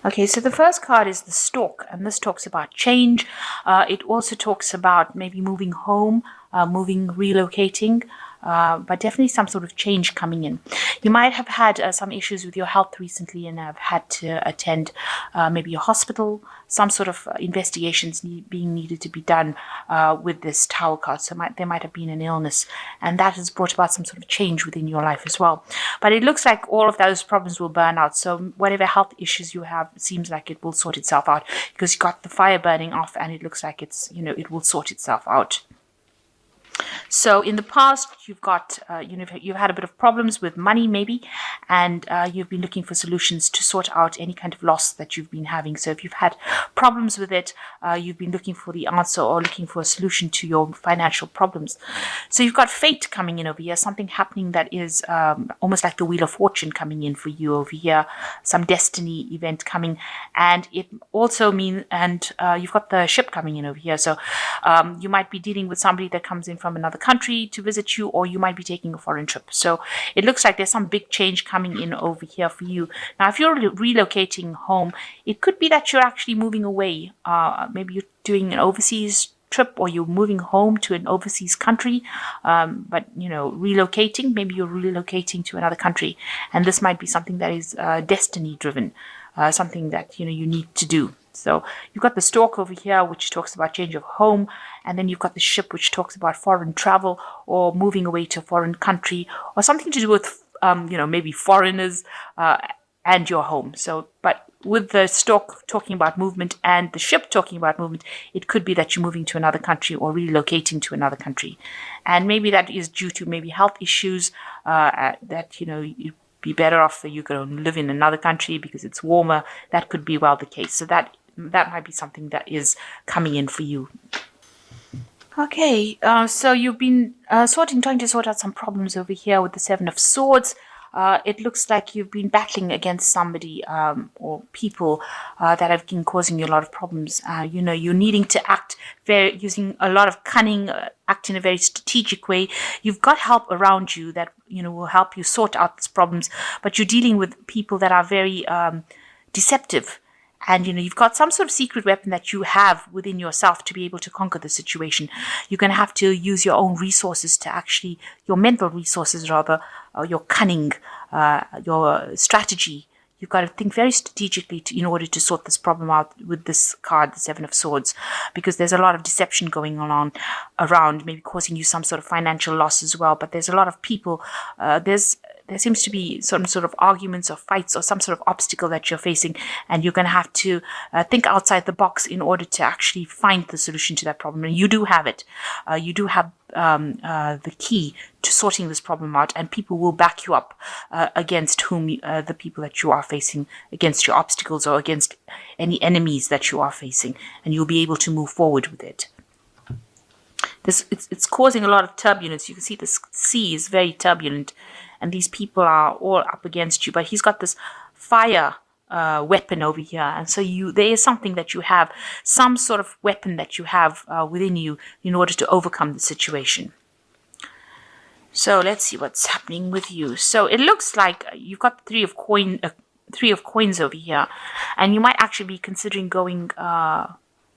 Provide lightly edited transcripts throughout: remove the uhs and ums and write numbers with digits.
Okay, so the first card is the Stork, and this talks about change. It also talks about maybe moving home, relocating, but definitely some sort of change coming in. You might have had some issues with your health recently and have had to attend maybe a hospital, some sort of investigations being needed to be done with this Tower card. So there might have been an illness, and that has brought about some sort of change within your life as well. But it looks like all of those problems will burn out. So whatever health issues you have, it seems like it will sort itself out because you got the fire burning off, and it looks like it will sort itself out. So in the past, you've got, you've had a bit of problems with money maybe, and you've been looking for solutions to sort out any kind of loss that you've been having. So if you've had problems with it, you've been looking for the answer or looking for a solution to your financial problems. So you've got fate coming in over here, something happening that is almost like the Wheel of Fortune coming in for you over here, some destiny event coming, and it also means, and you've got the ship coming in over here. So you might be dealing with somebody that comes in from another country to visit you, or you might be taking a foreign trip. So it looks like there's some big change coming in over here for you. Now, if you're relocating home, it could be that you're actually moving away. Maybe you're doing an overseas trip, or you're moving home to an overseas country, but relocating, maybe you're relocating to another country, and this might be something that is destiny driven, something that you need to do. So you've got the Stork over here, which talks about change of home, and then you've got the ship, which talks about foreign travel or moving away to a foreign country, or something to do with maybe foreigners and your home. So, but with the Stork talking about movement and the ship talking about movement, it could be that you're moving to another country or relocating to another country, and maybe that is due to maybe health issues that you'd be better off that you go and live in another country because it's warmer. That could be well the case. So that might be something that is coming in for you. Okay, so you've been trying to sort out some problems over here with the Seven of Swords. It looks like you've been battling against somebody or people that have been causing you a lot of problems. You're needing to act using a lot of cunning, act in a very strategic way. You've got help around you that will help you sort out these problems, but you're dealing with people that are very deceptive. And, you've got some sort of secret weapon that you have within yourself to be able to conquer the situation. You're going to have to use your own resources your mental resources rather, your cunning, your strategy. You've got to think very strategically in order to sort this problem out with this card, the Seven of Swords, because there's a lot of deception going on around, maybe causing you some sort of financial loss as well. But there's a lot of people, there seems to be some sort of arguments or fights or some sort of obstacle that you're facing, and you're going to have to think outside the box in order to actually find the solution to that problem. And you do have it. You do have the key to sorting this problem out, and people will back you up against the people that you are facing, against your obstacles or against any enemies that you are facing, and you'll be able to move forward with it. It's causing a lot of turbulence. You can see the sea is very turbulent, and these people are all up against you. But he's got this fire weapon over here, and so there is something that you have, some sort of weapon that you have within you in order to overcome the situation. So let's see what's happening with you. So it looks like you've got three of coins over here, and you might actually be considering going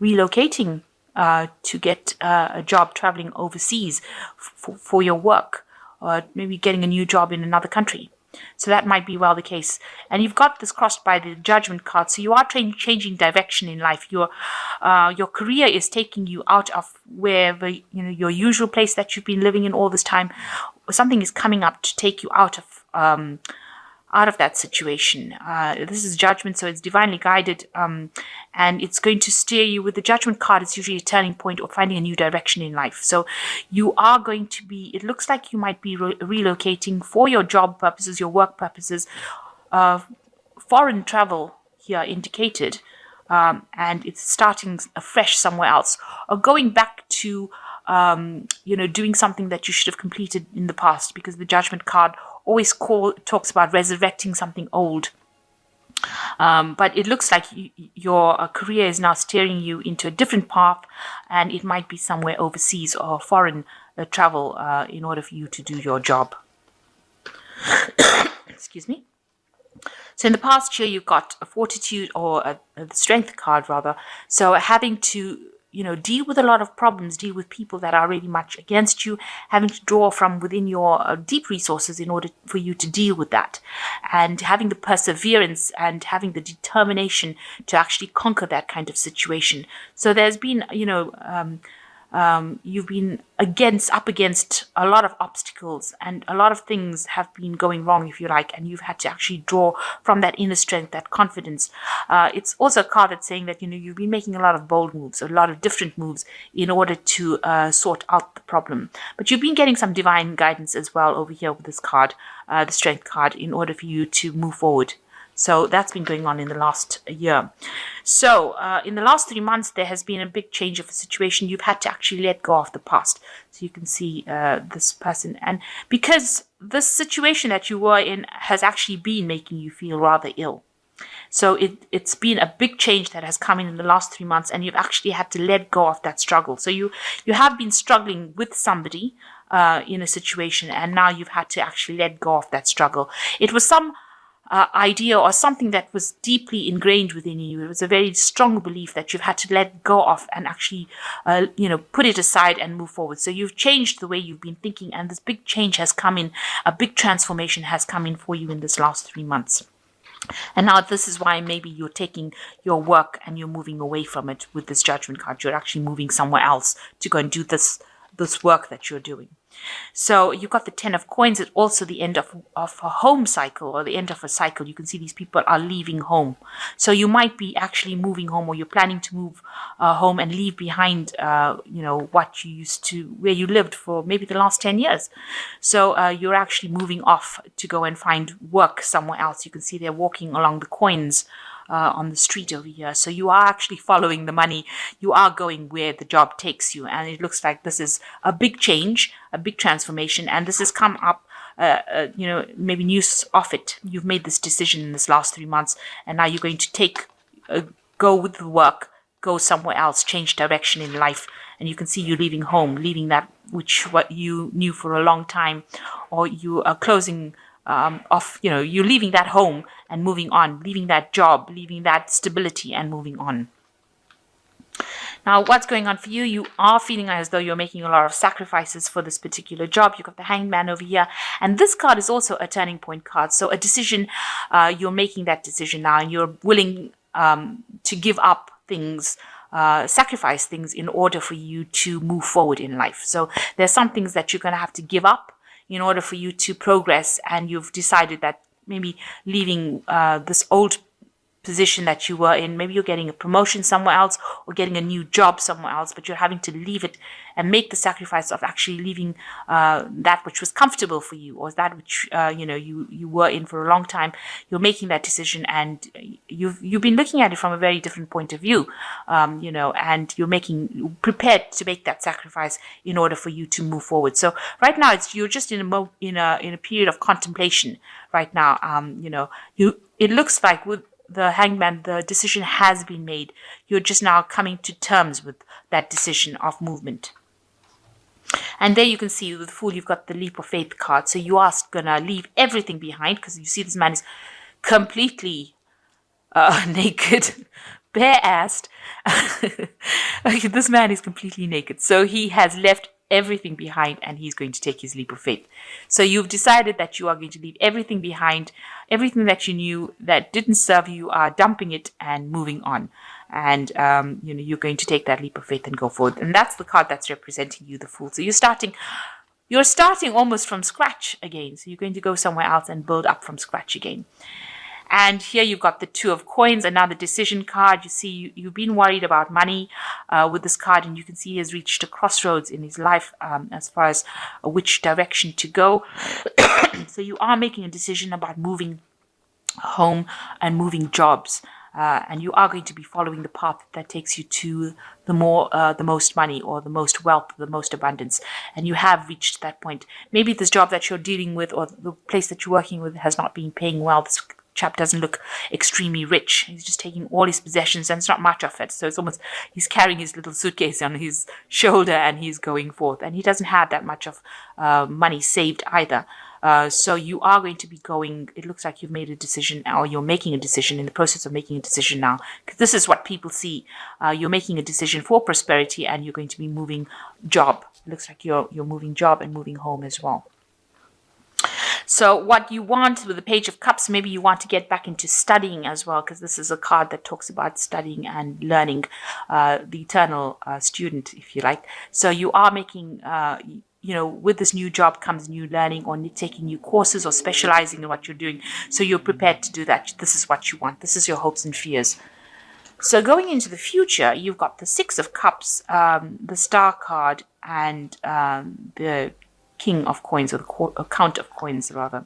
relocating to get a job traveling overseas for your work, or maybe getting a new job in another country. So that might be well the case. And you've got this crossed by the Judgment card. So you are changing direction in life. Your career is taking you out of wherever, your usual place that you've been living in all this time. Something is coming up to take you out of that situation. This is Judgment, so it's divinely guided, and it's going to steer you. With the Judgment card, it's usually a turning point or finding a new direction in life. So you are going to be, it looks like you might be relocating for your job purposes, your work purposes, foreign travel here indicated, and it's starting afresh somewhere else, or going back to doing something that you should have completed in the past, because the Judgment card always talks about resurrecting something old. But it looks like your career is now steering you into a different path, and it might be somewhere overseas or foreign travel in order for you to do your job. Excuse me. So in the past year, you've got a fortitude, or the strength card rather. So having to, deal with a lot of problems, deal with people that are really much against you, having to draw from within your deep resources in order for you to deal with that, and having the perseverance and having the determination to actually conquer that kind of situation. So there's been, you've been up against a lot of obstacles, and a lot of things have been going wrong, if you like, and you've had to actually draw from that inner strength, that confidence. It's also a card that's saying that, you've been making a lot of bold moves, a lot of different moves in order to sort out the problem. But you've been getting some divine guidance as well over here with this card, the strength card, in order for you to move forward. So that's been going on in the last year. So in the last 3 months, there has been a big change of a situation. You've had to actually let go of the past. So you can see this person. And because this situation that you were in has actually been making you feel rather ill. So it's been a big change that has come in the last 3 months, and you've actually had to let go of that struggle. So you have been struggling with somebody in a situation, and now you've had to actually let go of that struggle. It was some idea or something that was deeply ingrained within you. It was a very strong belief that you've had to let go of and actually, put it aside and move forward. So you've changed the way you've been thinking, and this big change has come in, a big transformation has come in for you in this last 3 months. And now this is why maybe you're taking your work and you're moving away from it with this Judgment card. You're actually moving somewhere else to go and do this work that you're doing. So you've got the 10 of coins. It's also the end of a home cycle, or the end of a cycle. You can see these people are leaving home. So you might be actually moving home, or you're planning to move home and leave behind, what you used to, where you lived for maybe the last 10 years. So you're actually moving off to go and find work somewhere else. You can see they're walking along the coins on the street over here. So you are actually following the money. You are going where the job takes you. And it looks like this is a big change, a big transformation. And this has come up, maybe news of it. You've made this decision in this last 3 months. And now you're going to go with the work, go somewhere else, change direction in life. And you can see you leaving home, leaving that what you knew for a long time, or you are closing off, you're leaving that home and moving on, leaving that job, leaving that stability and moving on. Now, what's going on for you? You are feeling as though you're making a lot of sacrifices for this particular job. You've got the Hanged Man over here. And this card is also a turning point card. So a decision, you're making that decision now, and you're willing to give up things, sacrifice things in order for you to move forward in life. So there's some things that you're going to have to give up in order for you to progress, and you've decided that maybe leaving this old position that you were in, maybe you're getting a promotion somewhere else or getting a new job somewhere else, but you're having to leave it and make the sacrifice of actually leaving that which was comfortable for you, or that which you were in for a long time. You're making that decision, and you've been looking at it from a very different point of view, and you're prepared to make that sacrifice in order for you to move forward. So right now you're just in a period of contemplation right now. It looks like with the Hanged Man, the decision has been made. You're just now coming to terms with that decision of movement. And there you can see with the Fool, you've got the Leap of Faith card. So you are going to leave everything behind, because you see this man is completely naked, bare-assed. This man is completely naked. So he has left everything behind, and he's going to take his leap of faith. So you've decided that you are going to leave everything behind, everything that you knew that didn't serve you, are dumping it and moving on. And you're going to take that leap of faith and go forward. And that's the card that's representing you, the Fool. So you're starting almost from scratch again. So you're going to go somewhere else and build up from scratch again. And here you've got the Two of Coins, another decision card. You see, you've been worried about money with this card, and you can see he has reached a crossroads in his life as far as which direction to go. So you are making a decision about moving home and moving jobs. And you are going to be following the path that takes you to the most money, or the most wealth, the most abundance. And you have reached that point. Maybe this job that you're dealing with, or the place that you're working with, has not been paying well. This chap doesn't look extremely rich. He's just taking all his possessions, and it's not much of it. So it's almost, he's carrying his little suitcase on his shoulder and he's going forth. And he doesn't have that much of money saved either. So you are going to be going, it looks like you've made a decision, or you're making a decision, in the process of making a decision now. Because this is what people see. You're making a decision for prosperity, and you're going to be moving job. It looks like you're moving job and moving home as well. So what you want with the Page of Cups, maybe you want to get back into studying as well, because this is a card that talks about studying and learning, the eternal student, if you like. So you are making, with this new job comes new learning, or taking new courses, or specializing in what you're doing. So you're prepared to do that. This is what you want. This is your hopes and fears. So going into the future, you've got the Six of Cups, the Star card, and the King of Coins, or the Count of Coins, rather.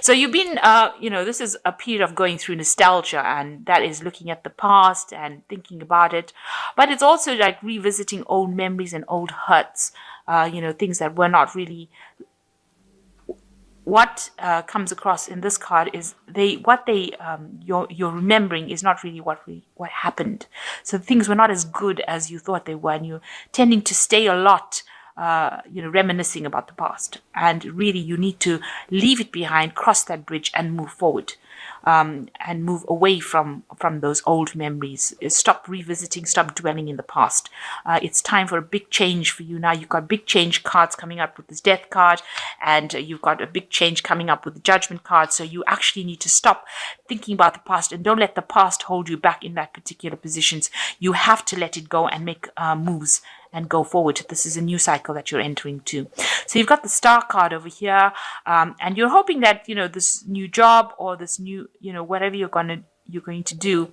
So you've been, this is a period of going through nostalgia, and that is looking at the past and thinking about it. But it's also like revisiting old memories and old hurts, things that were not really. What comes across in this card is you're remembering is not really what happened. So things were not as good as you thought they were, and you're tending to stay a lot reminiscing about the past. And really, you need to leave it behind, cross that bridge, and move forward, and move away from those old memories. Stop revisiting, stop dwelling in the past. It's time for a big change for you now. You've got big change cards coming up with this Death card, and you've got a big change coming up with the Judgment card. So you actually need to stop thinking about the past, and don't let the past hold you back in that particular positions. You have to let it go and make moves and go forward. This is a new cycle that you're entering to. So you've got the Star card over here, and you're hoping that, this new job, or this new, whatever you're going to do,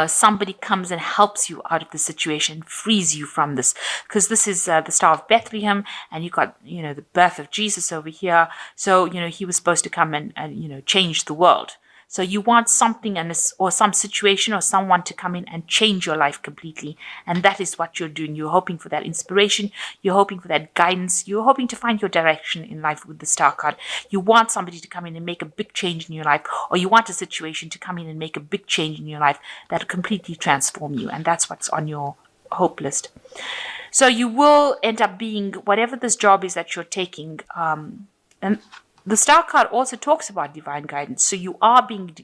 somebody comes and helps you out of the situation, frees you from this. Because this is the Star of Bethlehem, and you've got, the birth of Jesus over here. So, he was supposed to come and change the world. So you want something or some situation or someone to come in and change your life completely. And that is what you're doing. You're hoping for that inspiration. You're hoping for that guidance. You're hoping to find your direction in life with the Star card. You want somebody to come in and make a big change in your life, or you want a situation to come in and make a big change in your life that will completely transform you. And that's what's on your hope list. So you will end up being whatever this job is that you're taking. And the Star card also talks about divine guidance. So you are being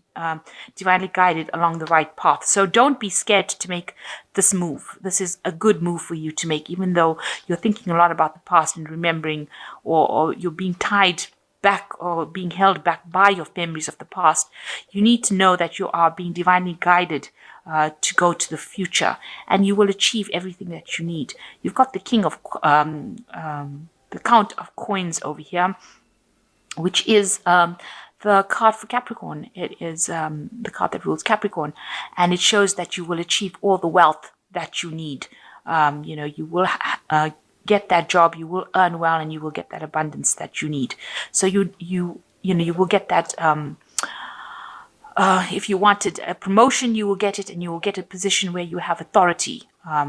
divinely guided along the right path. So don't be scared to make this move. This is a good move for you to make, even though you're thinking a lot about the past and remembering, or you're being tied back or being held back by your memories of the past. You need to know that you are being divinely guided to go to the future, and you will achieve everything that you need. You've got the King of the Count of Coins over here, which is the card for Capricorn. It is the card that rules Capricorn, and it shows that you will achieve all the wealth that you need. You will get that job, you will earn well, and you will get that abundance that you need. So you will get that. If you wanted a promotion, you will get it, and you will get a position where you have authority.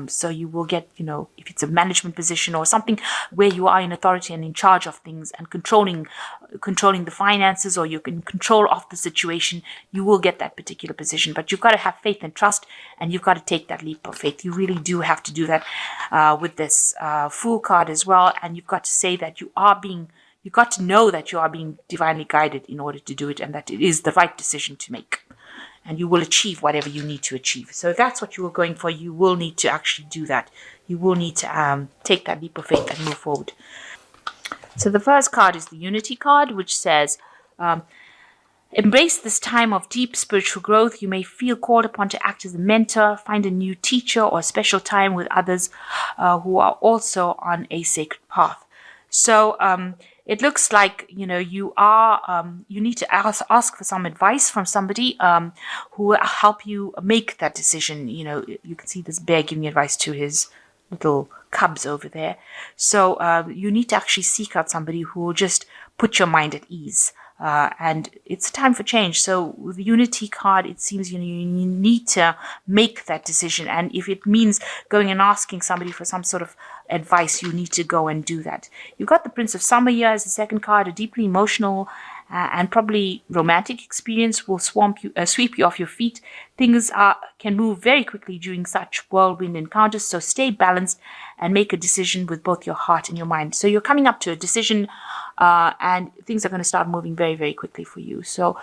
So you will get, if it's a management position or something where you are in authority and in charge of things and controlling the finances, or you can control of the situation, you will get that particular position. But you've got to have faith and trust, and you've got to take that leap of faith. You really do have to do that with this Fool card as well. And you've got to say that you've got to know that you are being divinely guided in order to do it, and that it is the right decision to make. And you will achieve whatever you need to achieve. So if that's what you are going for, you will need to actually do that. You will need to take that leap of faith and move forward. So the first card is the Unity card, which says, embrace this time of deep spiritual growth. You may feel called upon to act as a mentor, find a new teacher, or a special time with others who are also on a sacred path. So it looks like, you need to ask for some advice from somebody who will help you make that decision. You can see this bear giving advice to his little cubs over there. So you need to actually seek out somebody who will just put your mind at ease. And it's time for change. So with the Unity card, it seems you need to make that decision. And if it means going and asking somebody for some sort of advice, you need to go and do that. You've got the Prince of Summer here as the second card, a deeply emotional and probably romantic experience will sweep you off your feet. Things can move very quickly during such whirlwind encounters, so stay balanced and make a decision with both your heart and your mind. So you're coming up to a decision, and things are going to start moving very, very quickly for you. So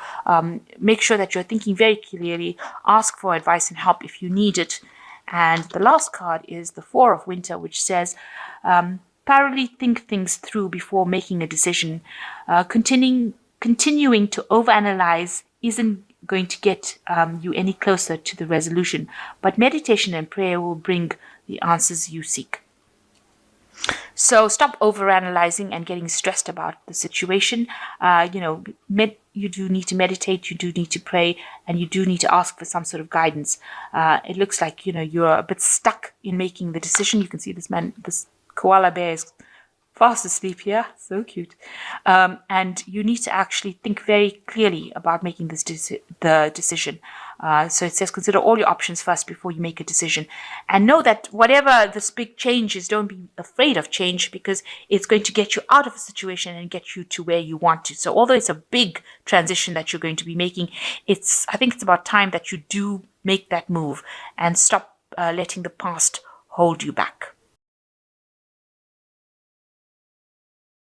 make sure that you're thinking very clearly. Ask for advice and help if you need it. And the last card is the Four of Winter, which says, thoroughly think things through before making a decision. Continuing to overanalyze isn't going to get you any closer to the resolution, but meditation and prayer will bring the answers you seek. So stop overanalyzing and getting stressed about the situation. You do need to meditate, you do need to pray, and you do need to ask for some sort of guidance. It looks like, you're a bit stuck in making the decision. You can see this koala bear is fast asleep here. So cute. And you need to actually think very clearly about making the decision. So it says consider all your options first before you make a decision. And know that whatever this big change is, don't be afraid of change, because it's going to get you out of a situation and get you to where you want to. So although it's a big transition that you're going to be making, I think it's about time that you do make that move and stop letting the past hold you back.